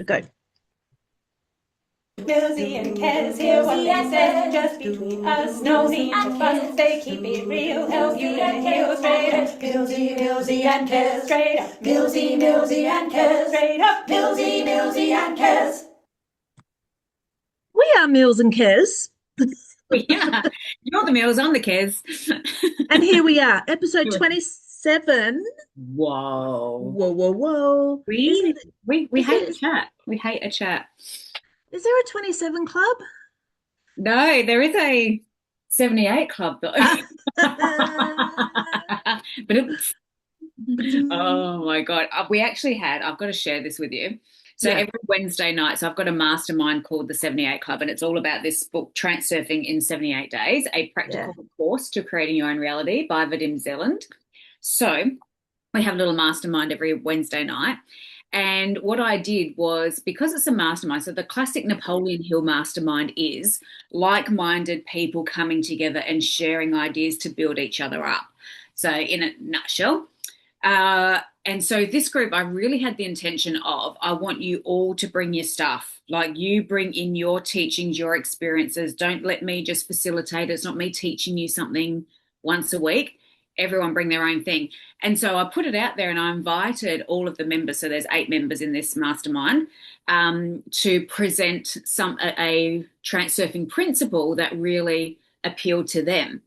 Go. Milsy and Kez hear what they say, just between us, nosy and fun. They keep it real, help you to heal straight up. Milsy and Kez, straight up. Milsy and Kez, straight up. Milsy and Kez. We are Mills and Kez, Yeah, you're the meals on the kids. and here we are, episode 27. Whoa. Whoa, whoa, whoa. We we is hate it- a chat. We hate a chat. Is there a 27 club? No, there is a 78 club though. But oh my God. I've got to share this with you. So Yeah, every Wednesday night, so I've got a mastermind called the 78 Club, and it's all about this book, Surfing in 78 Days, a yeah. practical course to creating your own reality by Vadim Zeland. So we have a little mastermind every Wednesday night. And what I did was, because it's a mastermind, so the classic Napoleon Hill mastermind is like-minded people coming together and sharing ideas to build each other up. So in a nutshell, and so this group, I really had the intention of, I want you all to bring your stuff. Like, you bring in your teachings, your experiences. Don't let me just facilitate it. It's not me teaching you something once a week. Everyone bring their own thing. And so I put it out there and I invited all of the members. So there's 8 members in this mastermind, to present a transurfing principle that really appealed to them.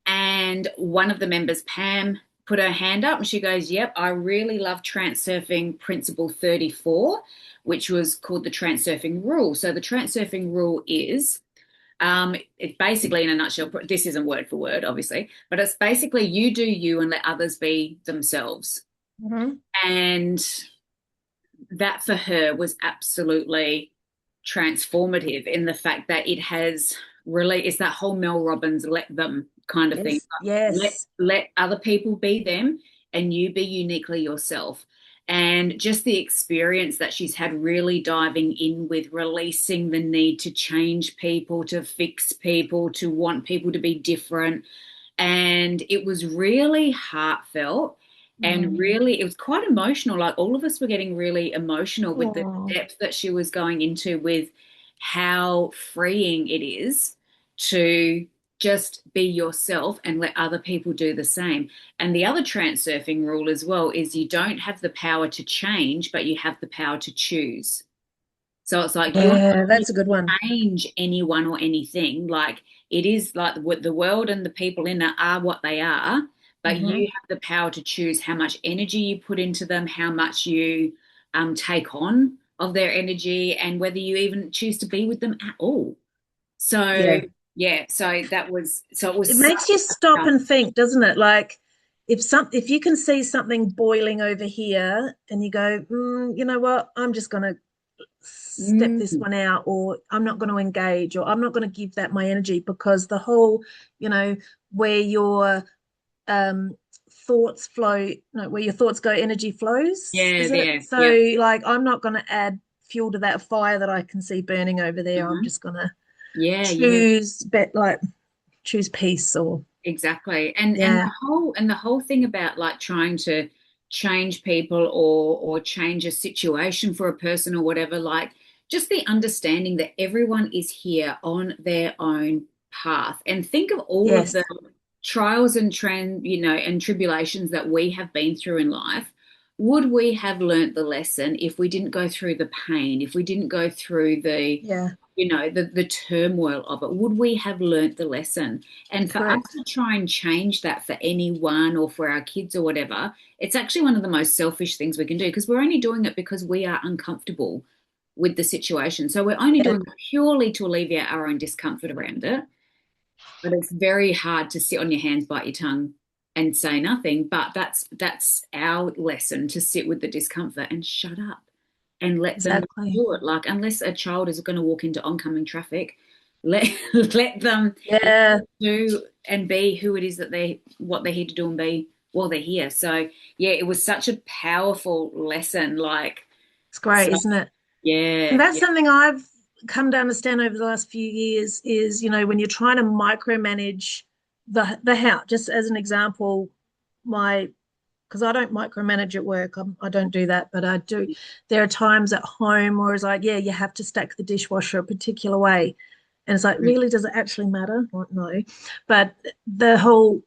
And one of the members, Pam, put her hand up and she goes, "Yep, I really love Transurfing Principle 34, which was called the Transurfing Rule." So the Transurfing Rule is, it's basically, in a nutshell, this isn't word for word, obviously, but it's basically you do you and let others be themselves. Mm-hmm. And that for her was absolutely transformative in the fact that it has really, it's that whole Mel Robbins let them kind of thing. Yes, Let yes. let other people be them and you be uniquely yourself. And just the experience that she's had, really diving in with releasing the need to change people, to fix people, to want people to be different. And it was really heartfelt. And Mm. really, it was quite emotional. Like, all of us were getting really emotional with the Oh, depth that she was going into, with how freeing it is to just be yourself and let other people do the same. And the other transurfing rule as well is you don't have the power to change, but you have the power to choose. So it's like, you're not yeah, here that's a good one. to change anyone or anything. Like, it is like the world and the people in it are what they are, but Mm-hmm. you have the power to choose how much energy you put into them, how much you take on of their energy, and whether you even choose to be with them at all. So Yeah. yeah, so it It was such makes you stop a, and think, doesn't it? Like if you can see something boiling over here and you go, you know what, I'm just going to step this mm, one out, or I'm not going to engage, or I'm not going to give that my energy, because the whole, you know, where your um thoughts flow, no, where your thoughts go, energy flows, yeah, is it? there, So yeah. like, I'm not going to add fuel to that fire that I can see burning over there. I'm Hmm. just going to Yeah, yeah. choose like choose peace, or Exactly. And yeah. the whole thing about, like, trying to change people or change a situation for a person or whatever, like, just the understanding that everyone is here on their own path. And think of all of Yes. the trials and and tribulations that we have been through in life. Would we have learnt the lesson if we didn't go through the pain, if we didn't go through the Yeah. the turmoil of it? Would we have learnt the lesson? And for us Correct. to try and change that for anyone or for our kids or whatever, it's actually one of the most selfish things we can do, because we're only doing it because we are uncomfortable with the situation. So we're only Yeah. doing it purely to alleviate our own discomfort around it. But it's very hard to sit on your hands, bite your tongue, and say nothing. But that's our lesson, to sit with the discomfort and shut up and let them Exactly. do it. Like, unless a child is going to walk into oncoming traffic, let let them Yeah. do and be who it is that what they're here to do and be while they're here. So yeah, it was such a powerful lesson. Like, It's so great, isn't it? And yeah, that's yeah. something I've come to understand over the last few years is, when you're trying to micromanage the house, just as an example, my because I don't micromanage at work. I don't do that, but I do. There are times at home where it's like, yeah, you have to stack the dishwasher a particular way. And it's like, really, does it actually matter? Well, no. But the whole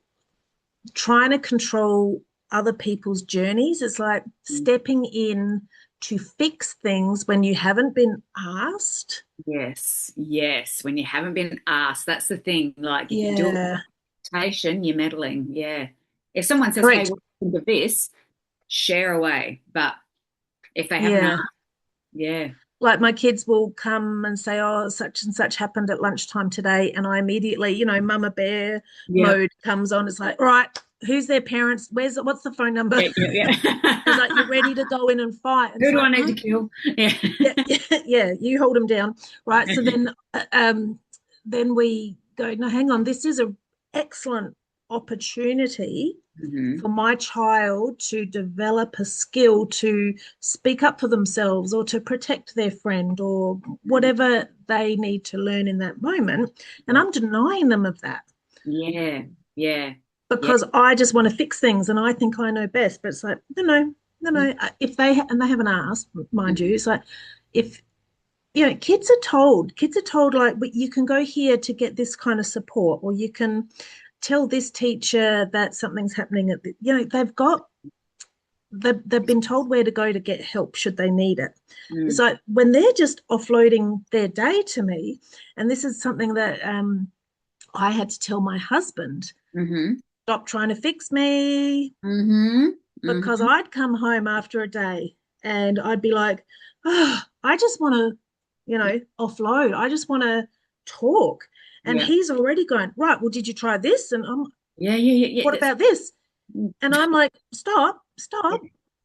trying to control other people's journeys, it's like stepping in to fix things when you haven't been asked. Yes, yes. When you haven't been asked, that's the thing. Like if you do it Yeah, with invitation, you're meddling. Yeah. If someone says, "Hey, correct. what do you think of this?" Share away. But if they haven't Yeah. asked, yeah, Like my kids will come and say, oh, such and such happened at lunchtime today. And I immediately, mama bear yeah, mode comes on. It's like, all right, who's their parents? What's the phone number? yeah, yeah, It's like, you're yeah. ready to go in and fight. And Who it's do like, I need no, to kill? Yeah. yeah, yeah, yeah, you hold them down. Right. So then we go, no, hang on, this is an excellent opportunity Hmm. for my child to develop a skill to speak up for themselves or to protect their friend or whatever they need to learn in that moment. And I'm denying them of that Yeah, yeah, yeah. because I just want to fix things and I think I know best. But it's like, no, no, no, no. If and they haven't asked, mind you, it's like, if kids are told like, you can go here to get this kind of support, or you can tell this teacher that something's happening at they've been told where to go to get help should they need it. It's Mm. like when they're just offloading their day to me, and this is something that I had to tell my husband, Mm-hmm. stop trying to fix me, Mm-hmm. because Mm-hmm. I'd come home after a day and I'd be like, oh, I just want to, offload. I just want to talk. And Yeah. he's already going, right, well, did you try this? And Yeah, yeah, yeah, yeah. what That's about this? mm, And I'm like, stop, yeah. stop.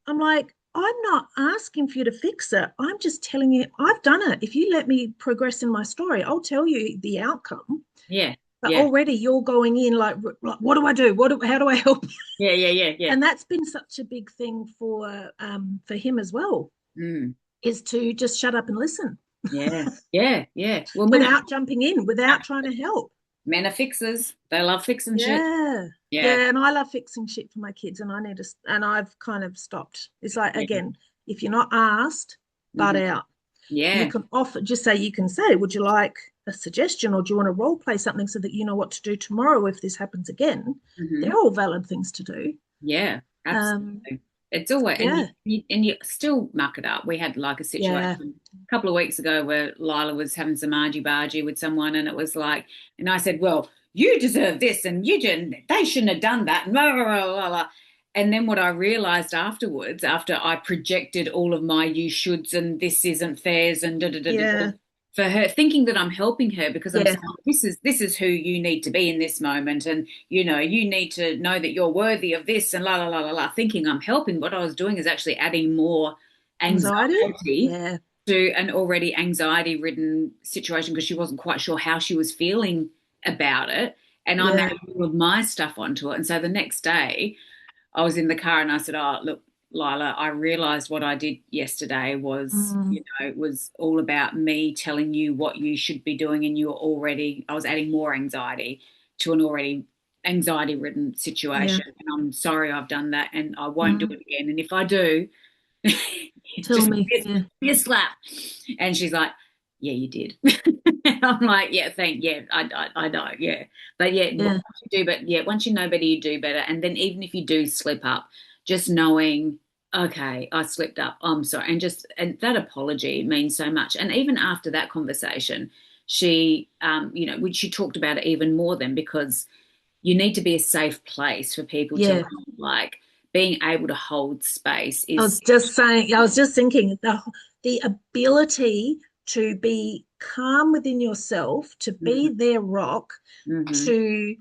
I'm like, I'm not asking for you to fix it. I'm just telling you, I've done it. If you let me progress in my story, I'll tell you the outcome. Yeah. But Yeah. already you're going in like what do I do? How do I help? Yeah, yeah, yeah, yeah. And that's been such a big thing for him as well, Mm. is to just shut up and listen Yeah. Yeah. Yeah. Well, without jumping in, without trying to help. men are fixers. They love fixing shit. Yeah. Yeah. Yeah. And I love fixing shit for my kids, and and I've kind of stopped. It's like, Yeah. again, if you're not asked, butt Hmm. out. You Yeah. can offer, just say, you can say, would you like a suggestion, or do you want to role play something so that you know what to do tomorrow if this happens again? Hmm. They're all valid things to do. Yeah. Um, Absolutely. It's always yeah. and you still muck it up. We had like a Yeah. situation a couple of weeks ago where Lila was having some argy-bargy with someone, and it was like, and I said, "Well, you deserve this, and you didn't. They shouldn't have done that." And blah, blah, blah, blah, blah. And then what I realized afterwards, after I projected all of my "you shoulds" and "this isn't fairs" and da da da da, Yeah. for her, thinking that I'm helping her because I'm Yeah. saying, this is who you need to be in this moment, and you need to know that you're worthy of this, and la la la la la, thinking I'm helping. What I was doing is actually adding more Anxiety. anxiety Yeah. to an already anxiety ridden situation, because she wasn't quite sure how she was feeling about it, and I'm Yeah. adding all of my stuff onto it. And so the next day I was in the car and I said, "Oh, look, Lila, I realized what I did yesterday was, Mm, it was all about me telling you what you should be doing, and I was adding more anxiety to an already anxiety ridden yeah. situation. And I'm sorry I've done that, and I won't do Mm, it again. And if I do, tell just me. Yeah. be a slap." And she's like, "Yeah, you did." And I'm like, "Yeah, yeah, I know, yeah." But yeah, once Yeah. you do, but yeah, once you know better, you do better. And then even if you do slip up, just knowing, okay, I slipped up, I'm sorry. And that apology means so much. And even after that conversation, which she talked about it even more then, because you need to be a safe place for people to Yeah. land. Like being able to hold space I is, was just saying, I was just thinking the ability to be calm within yourself, to be mhm, their rock, mhm, to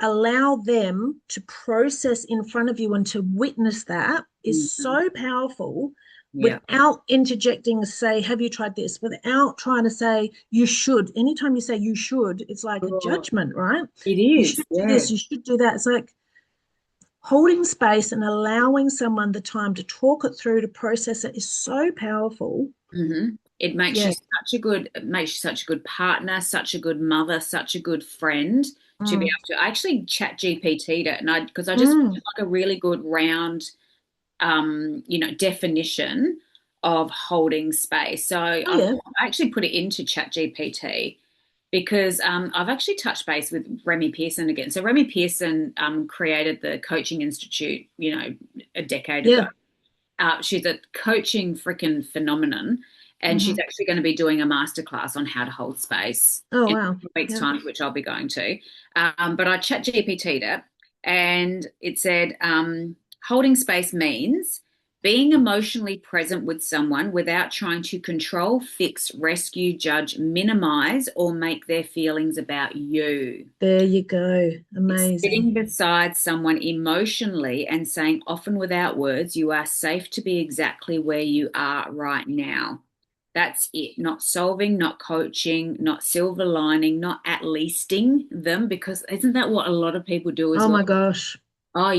allow them to process in front of you and to witness that is mhm. so powerful, Yeah. without interjecting, say, have you tried this? Without trying to say, you should. Anytime you say you should, it's like a Oh, judgment, right? it You is. should do Yeah. this, you should do that. It's like, holding space and allowing someone the time to talk it through, to process it, is so powerful. It makes you Yeah. such a good partner, such a good mother, such a good friend to be Mm. able to. I actually chat GPT'd it, and I because I just Mm. wanted like a really good round. definition of holding space. So Oh I yeah. actually put it into ChatGPT because I've actually touched base with Remy Pearson again. So Remy Pearson created the Coaching Institute, a decade ago. Yeah. She's a coaching freaking phenomenon, and she's Hmm. actually going to be doing a masterclass on how to hold space Oh in wow. a week's Yeah. time, which I'll be going to. But I chat GPT'd it, and it said holding space means being emotionally present with someone without trying to control, fix, rescue, judge, minimize, or make their feelings about you. There you go. It's Amazing. sitting beside someone emotionally and saying, often without words, you are safe to be exactly where you are right now. That's it. Not solving, not coaching, not silver lining, not at leasting them, because isn't that what a lot of people do as Oh well? my gosh. Oh,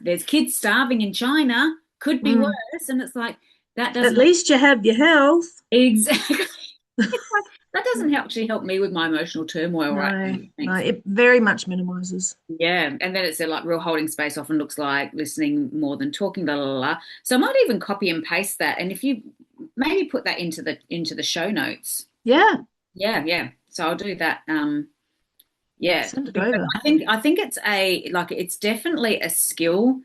there's kids starving in China, could be Mm. worse. And it's like that At doesn't least you have your health. exactly. It's like that doesn't actually help me with my emotional turmoil right No, now. no, Thanks. it very much minimizes. Yeah, and then it said like real holding space often looks like listening more than talking, blah, blah, blah. So I might even copy and paste that, and if you maybe put that into the show notes. Yeah, Yeah, yeah. So I'll do that. Yeah, send it because over. I think it's definitely a skill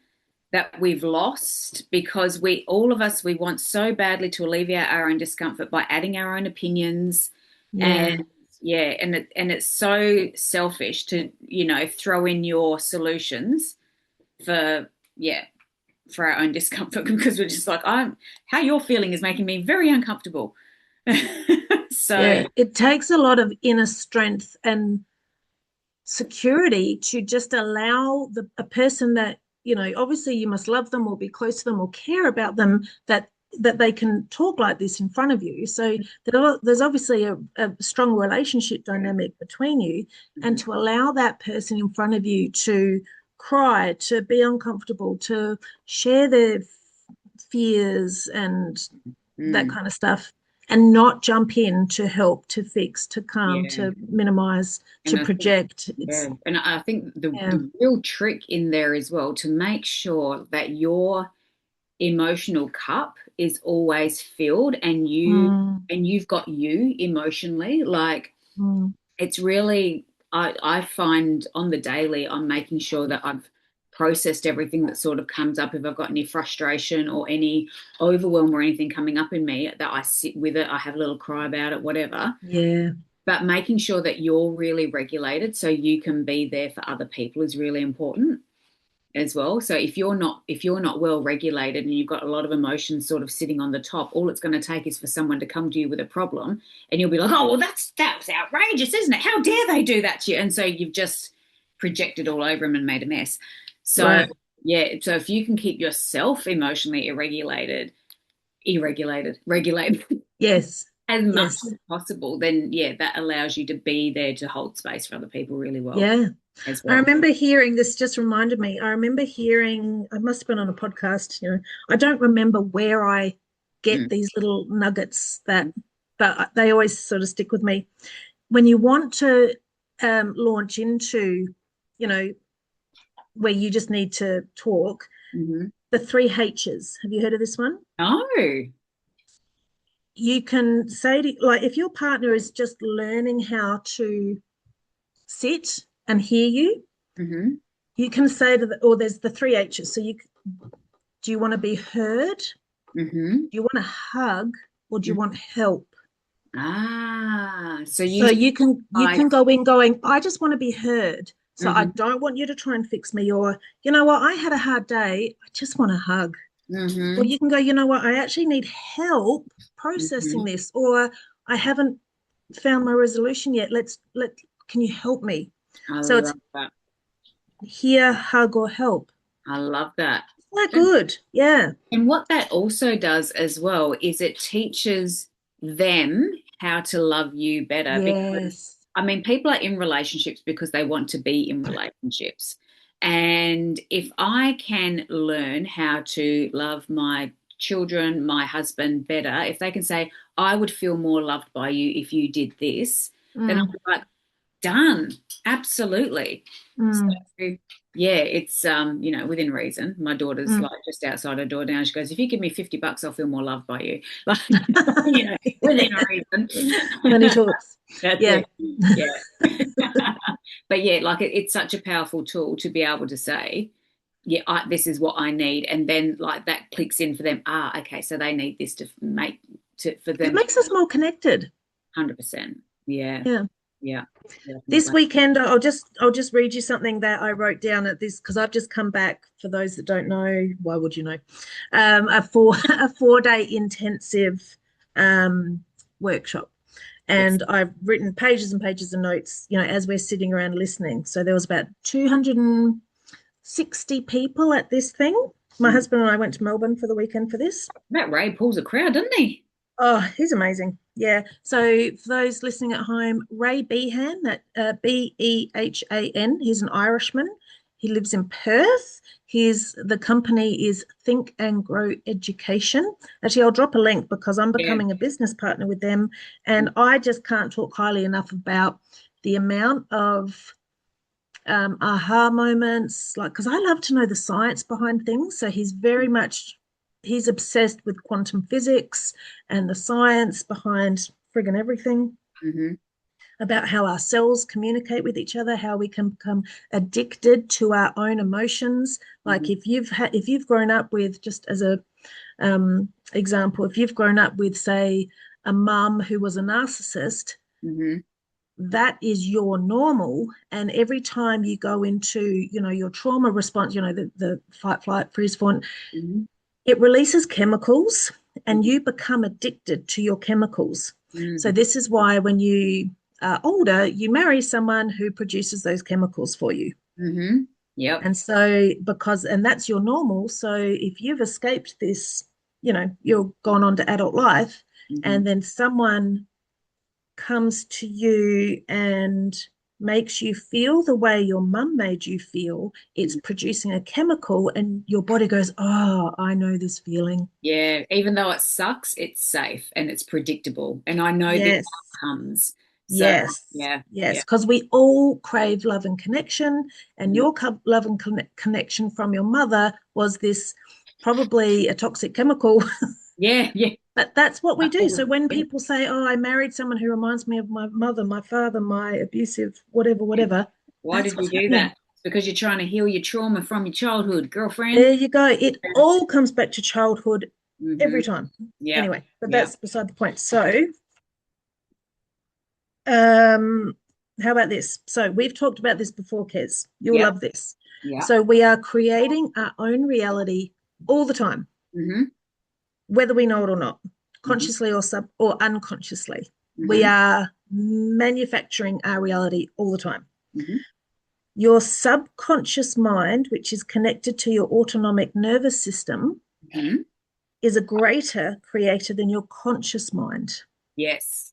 that we've lost because we all of us we want so badly to alleviate our own discomfort by adding our own opinions and Yeah. yeah, and it's so selfish to throw in your solutions for yeah for our own discomfort because we're just like how you're feeling is making me very uncomfortable. So Yeah. It takes a lot of inner strength and security to just allow a person that, obviously you must love them or be close to them or care about them, that they can talk like this in front of you. So there's obviously a strong relationship dynamic between you, and to allow that person in front of you to cry, to be uncomfortable, to share their fears and that mm, kind of stuff, and not jump in to help, to fix, to calm, yeah, to minimize, and to I think project. yeah, It's and I think the yeah. the real trick in there as well to make sure that your emotional cup is always filled Mm, and you've got you emotionally like mm, it's really I find on the daily I'm making sure that I've processed everything that sort of comes up if I've got any frustration or any overwhelm or anything coming up in me that I sit with it I have a little cry about it whatever yeah. but making sure that you're really regulated so you can be there for other people is really important as well. So if you're not well regulated and you've got a lot of emotions sort of sitting on the top, all it's going to take is for someone to come to you with a problem, and you'll be like, "Oh, well, that was outrageous, isn't it? How dare they do that to you?" And so you've just projected all over them and made a mess. So Right. yeah, so if you can keep yourself emotionally regulated Yes. as much Yes. as possible, then yeah, that allows you to be there to hold space for other people really well Yeah. as I well. remember hearing this, just reminded me. I remember hearing, I must have been on a podcast, I don't remember where I get Mm, these little nuggets but they always sort of stick with me. When you want to launch into, you know, where you just need to talk, mhm. the three H's. Have you heard of this one? Oh. You can say to, like, if your partner is just learning how to sit and hear you, Hmm. you can say to or there's the three H's. So do you want to be heard? Hmm. Do you want a hug, or do you want help? So So you I you can go in going, I just want to be heard. So I hmm don't want you to try and fix me, or you know what, I had a hard day. I just want a hug. Or hmm you can go, you know what, I actually need help processing hmm this, or I haven't found my resolution yet. Let Can you help me? I So it's love that. hear, hug, or help. I love that. Quite good. Yeah. And what that also does as well is it teaches them how to love you better because, Yes. I mean, people are in relationships because they want to be in relationships. And if I can learn how to love my children, my husband better, if they can say, I would feel more loved by you if you did this, then I'll Mm, be like, done. Absolutely. So, Mm. yeah, it's within reason. My daughter's Mm. like just outside her door now. She goes, if you give me $50, I'll feel more loved by you. Like, within reason. Money talks. That's Yeah. it. Yeah. But yeah, like it's such a powerful tool to be able to say, yeah, this is what I need. And then like that clicks in for them. Ah, okay. So they need this to make for It them to makes us more connected. 100%. Yeah. Yeah. Yeah. This Definitely. weekend, I'll just read you something that I wrote down at this because I've just come back. For those that don't know, why would you know? A 4 day intensive workshop, Yes. and I've written pages and pages of notes. As we're sitting around listening. So there was about 260 people at this thing. My Mm. husband and I went to Melbourne for the weekend for this. That Ray pulls a crowd, doesn't he? Oh, he's amazing. Yeah. So for those listening at home, Ray Behan, that Behan, he's an Irishman. He lives in Perth. The company is Think and Grow Education. Actually, I'll drop a link because I'm Yeah. becoming a business partner with them, and I just can't talk highly enough about the amount of aha moments, like, because I love to know the science behind things. So he's obsessed with quantum physics and the science behind friggin' everything, Mm-hmm. about how our cells communicate with each other, how we can become addicted to our own emotions. Mm-hmm. Like if you've grown up with, just as a example, if you've grown up with, say, a mum who was a narcissist, Mm-hmm. that is your normal. And every time you go into, your trauma response, the fight, flight, freeze, fawn, Mm-hmm. it releases chemicals and you become addicted to your chemicals. So Mm-hmm. this is why when you are older, you marry someone who produces those chemicals for you. Mm-hmm. Yep. And so and that's your normal. So if you've escaped this, you're gone on to adult life, Mm-hmm. and then someone comes to you and makes you feel the way your mum made you feel, it's producing a chemical, and your body goes, oh, I know this feeling. Yeah. Even though it sucks, it's safe and it's predictable. And I know the Yes, outcomes. So yes, yeah. yes, Yeah. because we all crave love and connection, and Mm-hmm. your love and connection from your mother was this, probably a toxic chemical. Yeah. Yeah. But that's what we do. So when Yeah. people say, oh, I married someone who reminds me of my mother, my father, my abusive, whatever, whatever, Why that's did you what's do happening. that? Because you're trying to heal your trauma from your childhood, girlfriend. There you go. It all comes back to childhood Mm-hmm. every time. Yeah. Anyway, but Yeah. that's beside the point. So, um, how about this? So we've talked about this before, Kez. You'll Yeah. love this. Yeah. So we are creating our own reality all the time, Mm-hmm. whether we know it or not, Mm-hmm. consciously or unconsciously. We Mm-hmm. are manufacturing our reality all the time. Mm-hmm. Your subconscious mind, which is connected to your autonomic nervous system, Mm-hmm. is a greater creator than your conscious mind. Yes.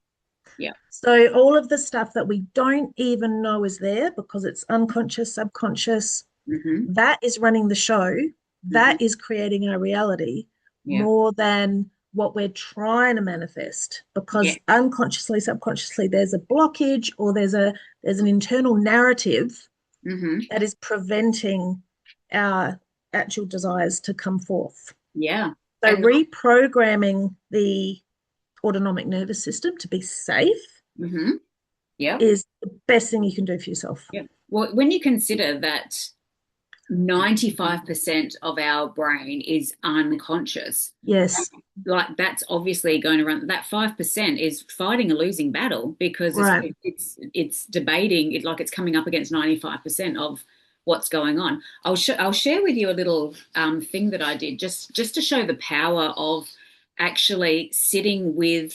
Yeah. So all of the stuff that we don't even know is there because it's unconscious, subconscious, Mm-hmm. that is running the show. Mm-hmm. That is creating our reality Yeah. more than what we're trying to manifest, Yeah. because unconsciously, subconsciously, there's a blockage, or there's an internal narrative Mm-hmm. that is preventing our actual desires to come forth. Yeah. So And reprogramming the autonomic nervous system to be safe mm-hmm. Yeah. is the best thing you can do for yourself. Yeah. Well, when you consider that 95% of our brain is unconscious, Yes. like that's obviously going to run, that 5% is fighting a losing battle because Right. it's debating it, like it's coming up against 95% of what's going on. I'll share with you a little thing that I did just to show the power of actually sitting with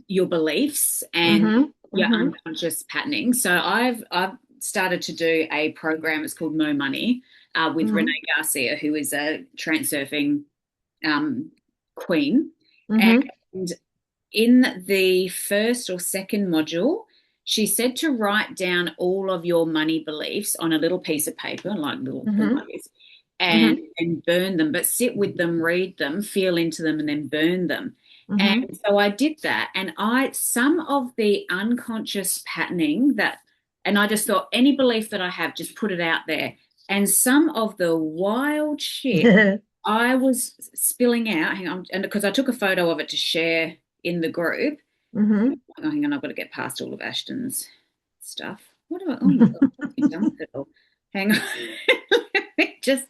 your beliefs and Mm-hmm. your Mm-hmm. unconscious patterning. So I've started to do a program. It's called Mo Money with Mm-hmm. Renee Garcia, who is a transurfing queen. Mm-hmm. And in the first or second module, she said to write down all of your money beliefs on a little piece of paper, like little thing Mm-hmm. like this, and Mm-hmm. and burn them, but sit with them, read them, feel into them, and then burn them. Mm-hmm. And so I did that. And some of the unconscious patterning and I just thought any belief that I have, just put it out there. And some of the wild shit I was spilling out, hang on, and because I took a photo of it to share in the group. Mm-hmm. Oh, hang on, I've got to get past all of Ashton's stuff. What do I, oh my God, what have you done with it all? Hang on. Let me just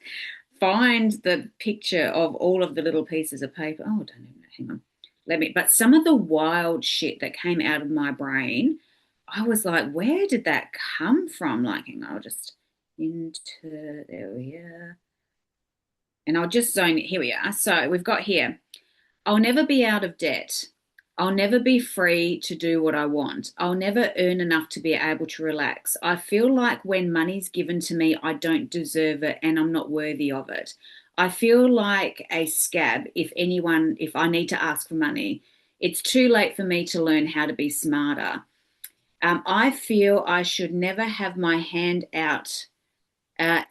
find the picture of all of the little pieces of paper. Oh, I don't even know. Hang on. But some of the wild shit that came out of my brain, I was like, where did that come from? Like, hang on, I'll just there we are. And I'll just zone it. Here we are. So we've got here. I'll never be out of debt. I'll never be free to do what I want. I'll never earn enough to be able to relax. I feel like when money's given to me, I don't deserve it and I'm not worthy of it. I feel like a scab if I need to ask for money. It's too late for me to learn how to be smarter. I feel I should never have my hand out uh,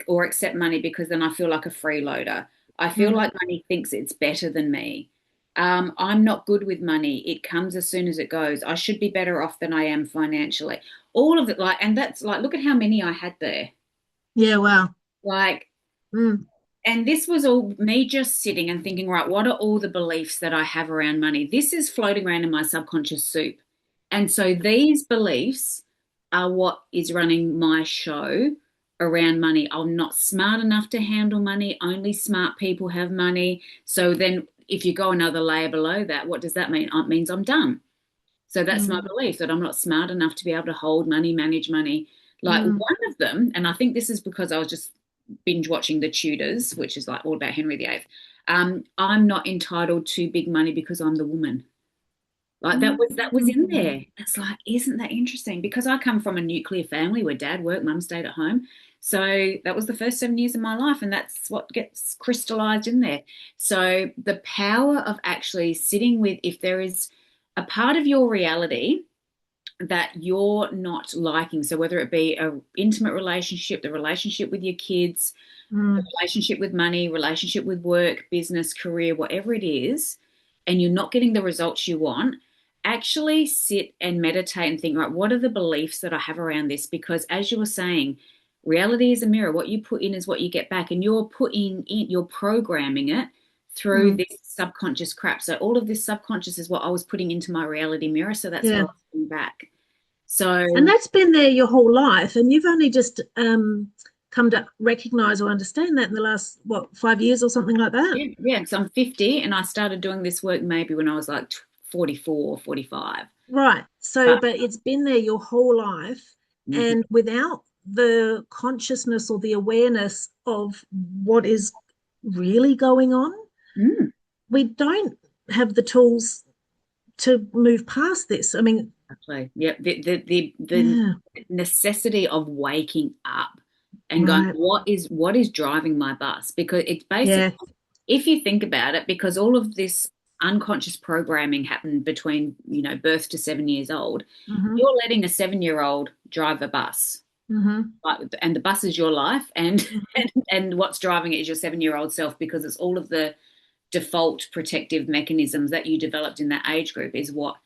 or accept money because then I feel like a freeloader. I feel like money thinks it's better than me. I'm not good with money. It comes as soon as it goes. I should be better off than I am financially. All of it, and that's like, look at how many I had there. Yeah, wow. Like, Mm. and this was all me just sitting and thinking, right, what are all the beliefs that I have around money? This is floating around in my subconscious soup. And so these beliefs are what is running my show around money. I'm not smart enough to handle money. Only smart people have money. So then if you go another layer below that, what does that mean? It means I'm dumb. So that's my Mm. belief that I'm not smart enough to be able to hold money, manage money. Like Mm. one of them, and I think this is because I was just binge watching The Tudors, which is like all about Henry VIII. I'm not entitled to big money because I'm the woman. Like that was in Mm. there. It's like, isn't that interesting? Because I come from a nuclear family where dad worked, mum stayed at home. So that was the first 7 years of my life, and that's what gets crystallized in there. So the power of actually sitting with, if there is a part of your reality that you're not liking, so whether it be a intimate relationship, the relationship with your kids, the Mm. relationship with money, relationship with work, business, career, whatever it is, and you're not getting the results you want, actually sit and meditate and think, right, what are the beliefs that I have around this? Because as you were saying, reality is a mirror. What you put in is what you get back, and you're programming it through Mm. this subconscious crap. So all of this subconscious is what I was putting into my reality mirror. So that's what I Yeah. was putting back. So And that's been there your whole life, and you've only just come to recognize or understand that in the last, what, 5 years or something like that. yeah, yeah. So I'm 50 and I started doing this work maybe when I was like 44, 45. Right. So, But but it's been there your whole life, mhm, and without the consciousness or the awareness of what is really going on, mm, we don't have the tools to move past this. I mean, exactly. Yeah. The yeah, necessity of waking up and going, right. what is driving my bus? Because it's basically, Yeah. if you think about it, because all of this unconscious programming happened between, birth to 7 years old, Mm-hmm. you're letting a 7 year old drive a bus. Mm-hmm. And the bus is your life, and Mm-hmm. and what's driving it is your 7 year old self, because it's all of the default protective mechanisms that you developed in that age group is what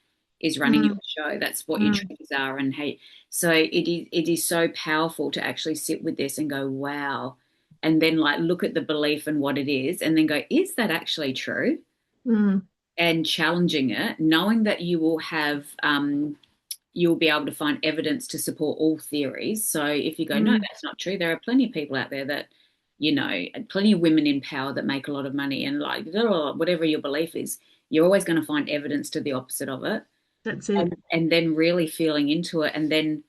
is running your show. That's what your Mm-hmm. triggers are, and hey, so it is so powerful to actually sit with this and go, wow, and then like look at the belief and what it is, and then go, is that actually true? Mm-hmm. And challenging it, knowing that you'll be able to find evidence to support all theories. So if you go, no, Mm-hmm. that's not true, there are plenty of people out there that, plenty of women in power that make a lot of money, and like whatever your belief is, you're always going to find evidence to the opposite of it. That's it. And then really feeling into it and then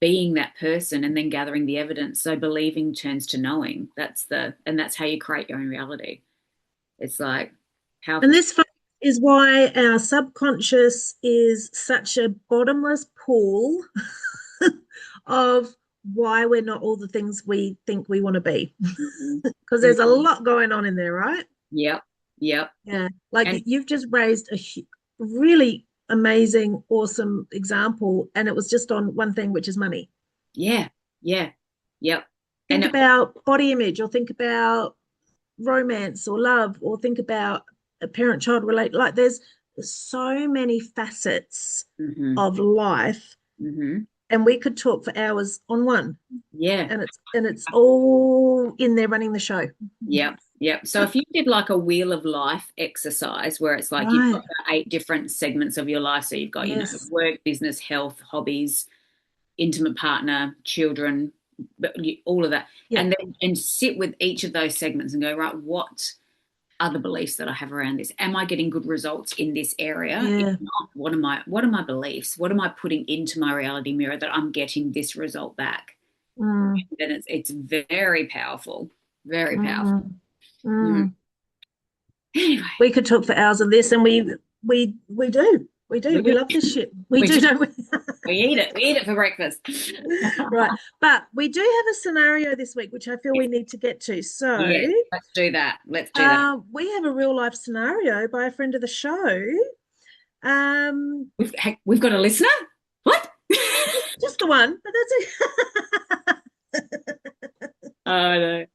being that person and then gathering the evidence. So believing turns to knowing. That's how you create your own reality. It's like And powerful. this is why our subconscious is such a bottomless pool of why we're not all the things we think we want to be. Mhm. Because there's a Mhm. lot going on in there, right? Yep. Yep. Yeah. Like And you've just raised a really amazing, awesome example, and it was just on one thing, which is money. yeah, yeah, yep. And Think about body image, or think about romance or love, or think about a parent-child relate. Like there's so many facets of life, and we could talk for hours on one. Yeah. And it's all in there running the show. Yep. Yep. So if you did like a wheel of life exercise where it's like you've got Right. the 8 different segments of your life. So you've got, you know, Yes. work, business, health, hobbies, intimate partner, children, all of that. Yeah. And sit with each of those segments and go, right, what are the beliefs that I have around this? Am I getting good results in this area? If Yeah. not, what are my beliefs? What am I putting into my reality mirror that I'm getting this result back? Mm. Then it's very powerful. Very powerful. Mm. Mm. Anyway, We could talk for hours on this, and we do. We do. We love this shit. We do, don't we? we eat it. We eat it for breakfast. Right. But we do have a scenario this week, which I feel we need to get to. So Yes, let's do that. Let's do that. we have a real life scenario by a friend of the show. We've got a listener? What? Just the one, but that's it. Oh, no.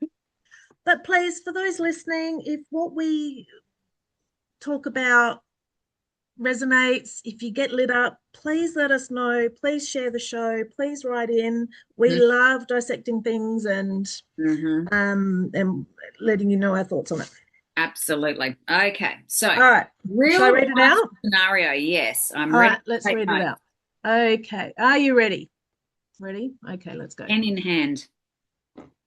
But please, for those listening, if what we talk about resonates, if you get lit up, please let us know. Please share the show. Please write in. We love dissecting things and letting you know our thoughts on it. Absolutely. Okay. So, all right. Real Shall I read it out? Scenario. Yes, I'm all ready. Right, let's read it out. Okay. Are you ready? Ready? Okay, let's go. Pen in hand.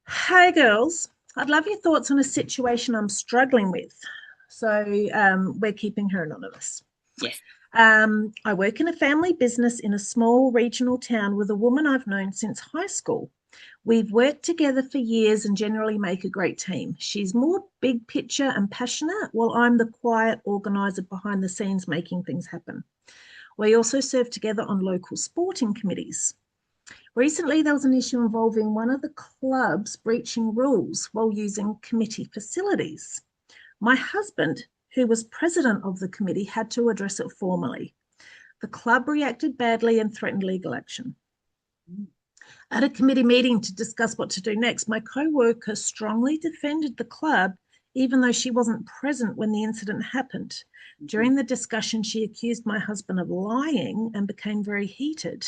Hey, girls. I'd love your thoughts on a situation I'm struggling with. So we're keeping her anonymous. Yes. I work in a family business in a small regional town with a woman I've known since high school. We've worked together for years and generally make a great team. She's more big picture and passionate, while I'm the quiet organizer behind the scenes making things happen. We also serve together on local sporting committees. Recently, there was an issue involving one of the clubs breaching rules while using committee facilities. My husband, who was president of the committee, had to address it formally. The club reacted badly and threatened legal action. At a committee meeting to discuss what to do next, my co-worker strongly defended the club, even though she wasn't present when the incident happened. During the discussion, she accused my husband of lying and became very heated.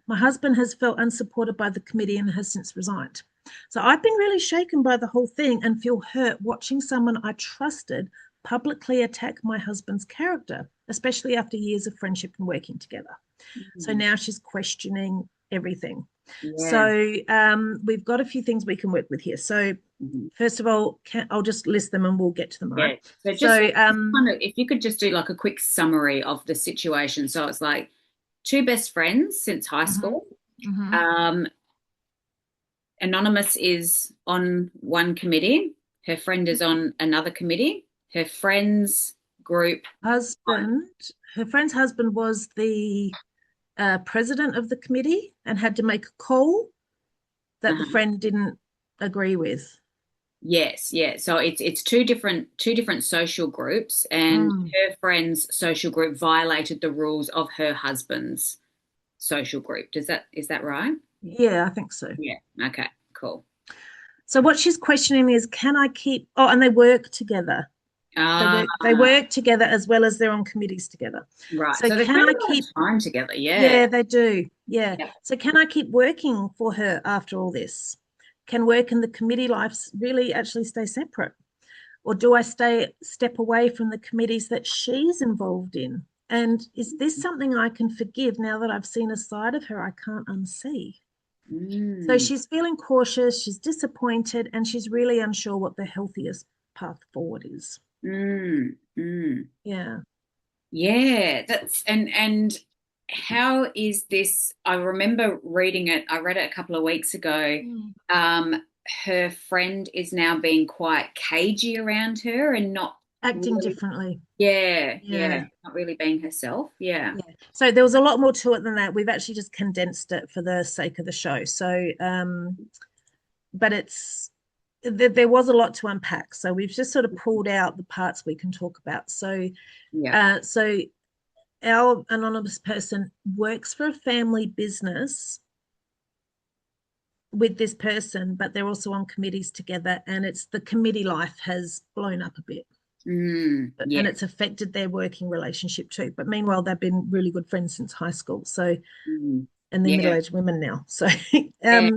My husband has felt unsupported by the committee and has since resigned. So I've been really shaken by the whole thing and feel hurt watching someone I trusted publicly attack my husband's character, especially after years of friendship and working together. So now she's questioning everything. Yeah. So we've got a few things we can work with here. So first of all, I'll just list them and we'll get to them. Right? Yeah. So if you could just do like a quick summary of the situation. So it's like 2 best friends since high school. Anonymous is on one committee. Her friend is on another committee. Her friend's group husband. Her friend's husband was the president of the committee and had to make a call that the friend didn't agree with. Yes, yeah. So it's two different social groups, and her friend's social group violated the rules of her husband's social group. Is that right? Yeah, I think so. Yeah. Okay, cool. So what she's questioning is, can I keep and they work together. They work together as well as they're on committees together. Right. So can I keep time together? Yeah. Yeah, they do. Yeah. Yep. So can I keep working for her after all this? Can work and the committee lives really actually stay separate? Or do I step away from the committees that she's involved in? And is this something I can forgive now that I've seen a side of her I can't unsee? So she's feeling cautious, she's disappointed, and she's really unsure what the healthiest path forward is. Yeah. Yeah, that's and how is this? I remember reading it. I read it a couple of weeks ago. Her friend is now being quite cagey around her and not acting differently. Yeah, not really being herself. Yeah. So there was a lot more to it than that. We've actually just condensed it for the sake of the show. So, but there was a lot to unpack. So we've just sort of pulled out the parts we can talk about. So, so our anonymous person works for a family business with this person, but they're also on committees together, and it's the committee life has blown up a bit. Yeah. and it's affected their working relationship too. But meanwhile, they've been really good friends since high school. So, Mm. and they're Yeah. middle-aged women now. So, Yeah.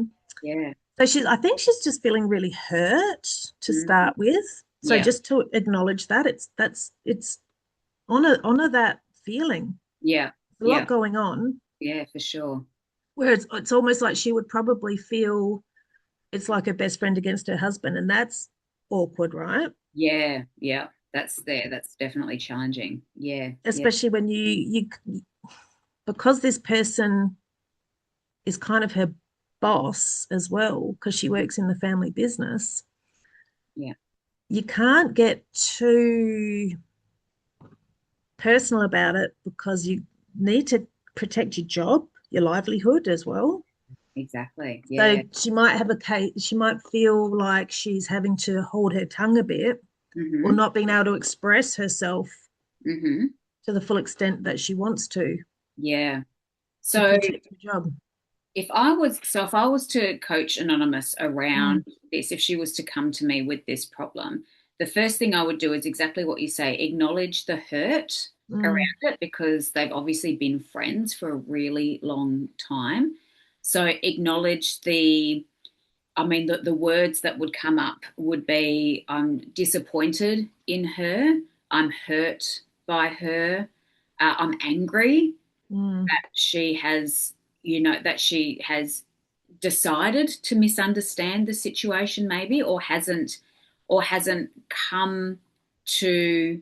Yeah. so I think she's just feeling really hurt to Mm. start with. So Yeah. just to acknowledge that it's honor that feeling. Yeah. There's a lot Yeah. going on. Yeah, for sure. Where it's almost like she would probably feel it's like her best friend against her husband, and that's awkward, right? Yeah. Yeah. That's there. That's definitely challenging. Yeah. Yeah. Especially when you because this person is kind of her boss as well, because she Mhm. works in the family business. Yeah. You can't get too personal about it because you need to protect your job, your livelihood as well. Exactly. So Yeah. she might have a case, she might feel like she's having to hold her tongue a bit or Mm-hmm. not being able to express herself Mm-hmm. to the full extent that she wants Yeah. to So protect her job. if I was to coach Anonymous Mm, around this, if she was to come to me with this problem, the first thing I would do is exactly what you say, acknowledge the hurt around mm, it because they've obviously been friends for a really long time. So acknowledge the words that would come up would be, I'm disappointed in her, I'm hurt by her, I'm angry mm, she has, that she has decided to misunderstand the situation maybe or hasn't come to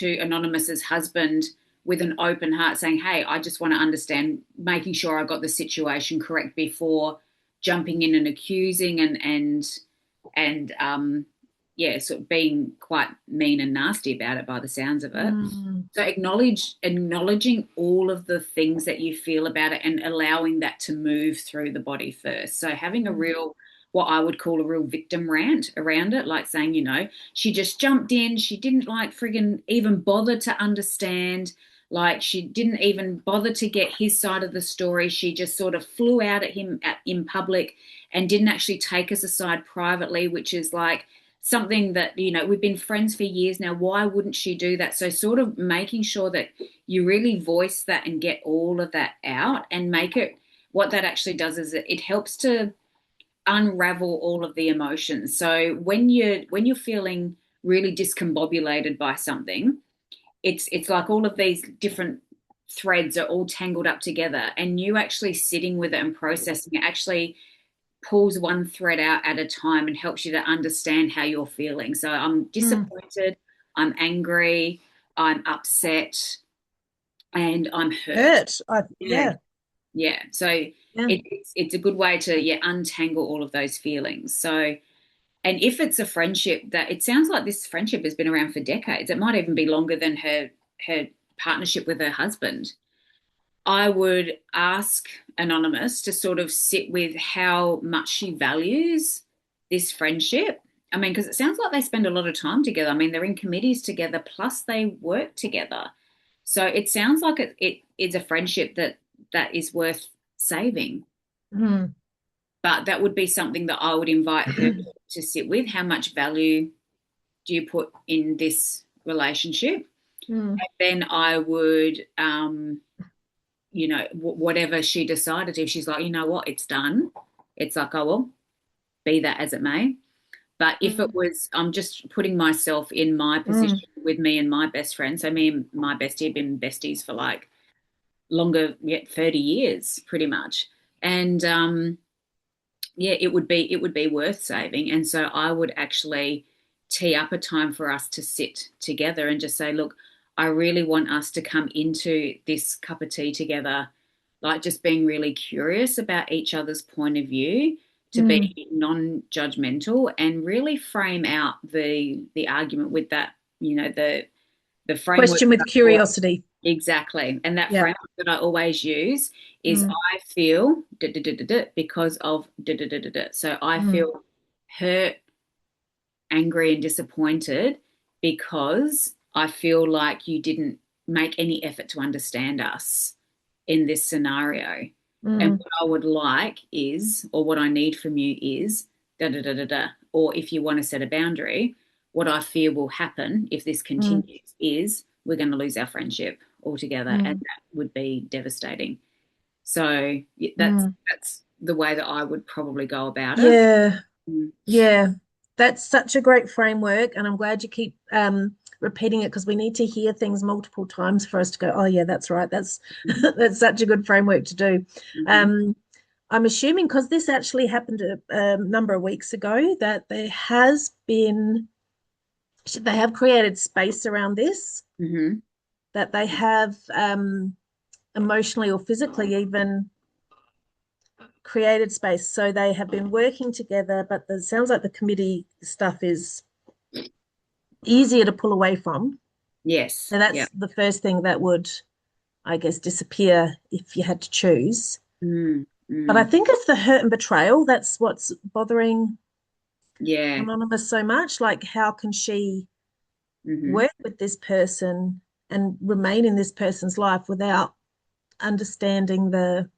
Anonymous's husband with an open heart saying, hey, I just want to understand, making sure I got the situation correct before jumping in and accusing and yeah, sort of being quite mean and nasty about it by the sounds of it. mm, So acknowledging all of the things that you feel about it and allowing that to move through the body first. So having a mm, real, what I would call a real victim rant around it, like saying, she just jumped in, she didn't like friggin' even bother to understand, like she didn't even bother to get his side of the story. She just sort of flew out at him in public and didn't actually take us aside privately, which is like something that we've been friends for years now. Why wouldn't she do that? So sort of making sure that you really voice that and get all of that out and make it, what that actually does is it helps to unravel all of the emotions. So when you're feeling really discombobulated by something, it's like all of these different threads are all tangled up together, and you actually sitting with it and processing it actually pulls one thread out at a time and helps you to understand how you're feeling. So I'm mm. disappointed, I'm angry, I'm upset, and I'm hurt. Hurt. Yeah, Yeah, yeah. So yeah. it's a good way to untangle all of those feelings. So, and if it's a friendship that, it sounds like this friendship has been around for decades, it might even be longer than her partnership with her husband. I would ask Anonymous to sort of sit with how much she values this friendship. I mean, because it sounds like they spend a lot of time together. I mean, they're in committees together, plus they work together. So it sounds like it is a friendship that is worth saving. Mm, But that would be something that I would invite her to sit with. How much value do you put in this relationship? mm, And then I would whatever she decided, if she's like, you know what, it's done, it's like, oh, well, be that as it may. But if it mm, was, I'm just putting myself in my mm, position with me and my best friend. So me and my bestie have been besties for like longer, yet 30 years pretty much. And yeah, it would be worth saving. And so I would actually tee up a time for us to sit together and just say, look, I really want us to come into this cup of tea together, like just being really curious about each other's point of view, to mm. be non-judgmental and really frame out the argument with that, the framework Question that with I always, curiosity. exactly. And that Yeah. framework that I always use is, Mm, I feel because of So I mm, feel hurt, angry, and disappointed because I feel like you didn't make any effort to understand us in this scenario. And mm, what I would like is, or what I need from you is, Or if you want to set a boundary, what I fear will happen if this Mm, continues is we're going to lose our friendship altogether, and mm, that would be devastating. So mm. that's the way that I would probably go about it. Yeah, Mm. yeah. That's such a great framework, and I'm glad you keep repeating it because we need to hear things multiple times for us to go, oh yeah, that's right. That's that's such a good framework to do. Mm-hmm. Um, I'm assuming because this actually happened a number of weeks ago that they have created space around this, Mm-hmm. that they have emotionally or physically even created space. So they have been working together, but it sounds like the committee stuff is easier to pull away from. Yes. So Yeah. that's the first thing that would, I guess, disappear if you had to choose. Mm, But I mm, think it's the hurt and betrayal that's what's bothering yeah. Anonymous so much. Like, how can she Mm-hmm. work with this person and remain in this person's life without understanding the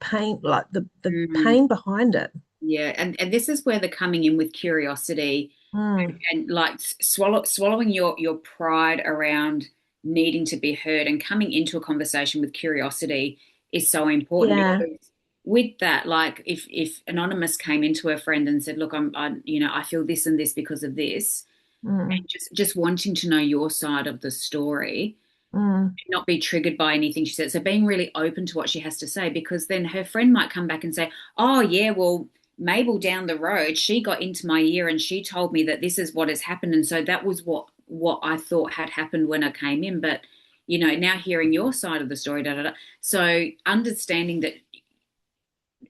pain, like the Mm, pain behind it? yeah. And this is where the coming in with curiosity Mm, and like swallowing your pride around needing to be heard and coming into a conversation with curiosity is so important yeah. because with that, like if Anonymous came into her friend and said, look, I feel this and this because of this, Mm, and just wanting to know your side of the story, mm, not be triggered by anything she says. So being really open to what she has to say, because then her friend might come back and say, oh, yeah, well, Mabel down the road, she got into my ear and she told me that this is what has happened. And so that was what I thought had happened when I came in. But, now hearing your side of the story, da, da, da. So understanding that,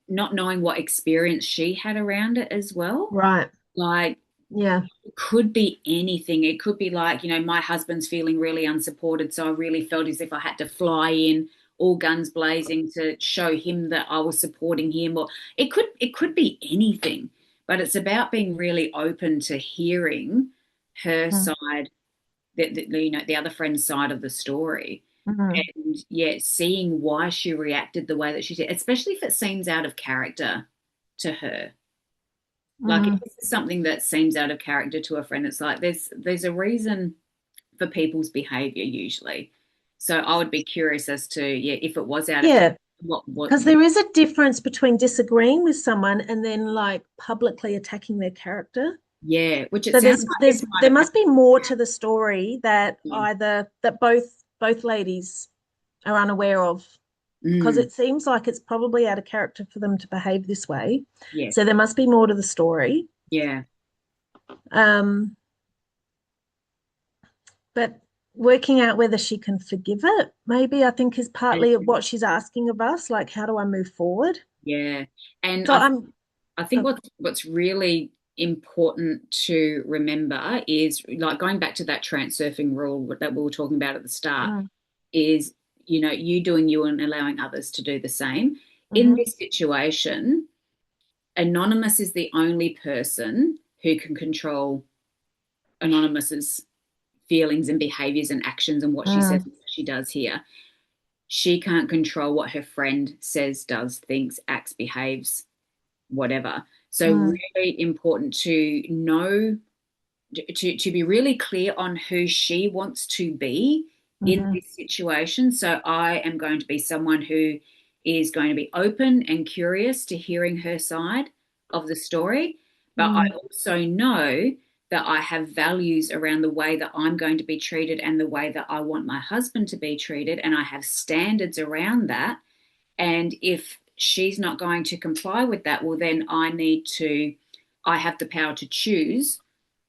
not knowing what experience she had around it as well. right. Like, Yeah. it could be anything. It could be like, my husband's feeling really unsupported, so I really felt as if I had to fly in all guns blazing to show him that I was supporting him. Or it could be anything, but it's about being really open to hearing her Mm, side, the other friend's side of the story. mm, And yeah, seeing why she reacted the way that she did, especially if it seems out of character to her. Like if mm. this is something that seems out of character to a friend, it's like there's a reason for people's behavior usually. So I would be curious as to, yeah, if it was out of character, Yeah, because what there is a difference between disagreeing with someone and then like publicly attacking their character. yeah, which it So sounds like this might there have must be happened. more to the story that Yeah. either that both ladies are unaware of, because Mm, it seems like it's probably out of character for them to behave this way. yes, So there must be more to the story. yeah. Um, but working out whether she can forgive it, maybe I think is partly what she's asking of us. Like, how do I move forward? Yeah. And So I'm, I think uh, what's really important to remember is like going back to that transurfing rule that we were talking about at the start mm, is, you doing you and allowing others to do the same. In mhm, this situation, Anonymous is the only person who can control Anonymous's feelings and behaviors and actions and what she says mm, and what she does here. She can't control what her friend says, does, thinks, acts, behaves, whatever. So mm, really important to know, to be really clear on who she wants to be in mhm, this situation. So I am going to be someone who is going to be open and curious to hearing her side of the story. But I mm, also know that I have values around the way that I'm going to be treated and the way that I want my husband to be treated. And I have standards around that. And if she's not going to comply with that, well, then I have the power to choose